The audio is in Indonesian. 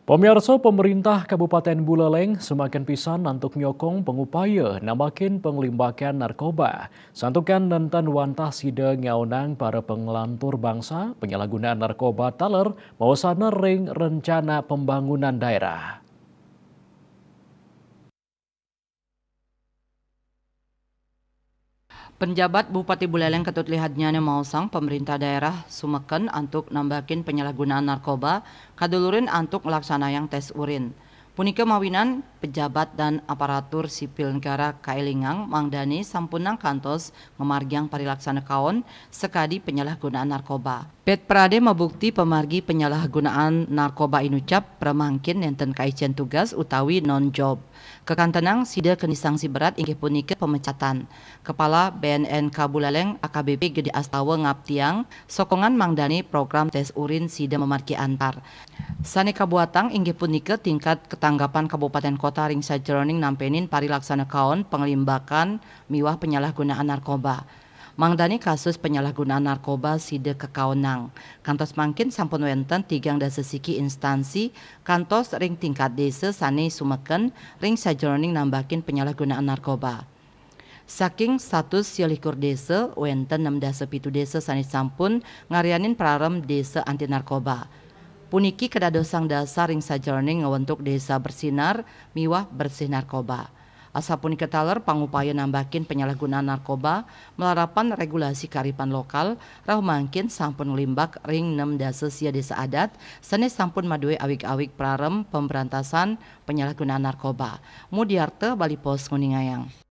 Pemirsa pemerintah Kabupaten Buleleng semakin pisan untuk nyokong pengupaya namakin penglimbakan narkoba. Santukan nenten wantah side ngaunang para pengelantur bangsa penyalahgunaan narkoba taler mausana ring rencana pembangunan daerah. Penjabat Bupati Buleleng Ketut Lihatnyana Mausang pemerintah daerah Sumeken untuk nambahin penyalahgunaan narkoba kadulurin untuk melaksanakan tes urin. Punika mawinan pejabat dan aparatur sipil negara Kailingang Mangdani sampunang kantos memargiang parilaksana kaon sekadi penyalahgunaan narkoba. Pet Prade mabukti pemargi penyalahgunaan narkoba inucap pramangkin nenten kaicen tugas utawi non-job. Kekantenang sida keni sanksi berat inggih punika pemecatan. Kepala BNN Buleleng AKBP Gede Astawa ngaptiang sokongan Mangdani program tes urin sida memargi antar. Sane kabuatang inggih punika tingkat ketanggapan kabupaten kota ring sajroning nampenin parilaksana kaon pengelimbakan miwah penyalahgunaan narkoba. Mangdani kasus penyalahgunaan narkoba side kekaonang. Kantos mangkin sampun wenten tigang dasa siki instansi kantos ring tingkat desa sane Sumeken ring sajroning nambakin penyalahgunaan narkoba. Saking status sialikur desa wenten 6 dasa pitu desa sane sampun ngarianin prarem desa anti narkoba. Puniki kedadosang dasar ring sajroning ngawentuk desa bersinar miwah bersih narkoba. Asa punika taler pangupaya nambakin penyalahgunaan narkoba melarapan regulasi kearifan lokal rauh mangkin sampun limbak ring 6 dasa sia desa adat sanes sampun madue awik-awik prarem pemberantasan penyalahgunaan narkoba. Mudiarte Bali Pos Nguningayang.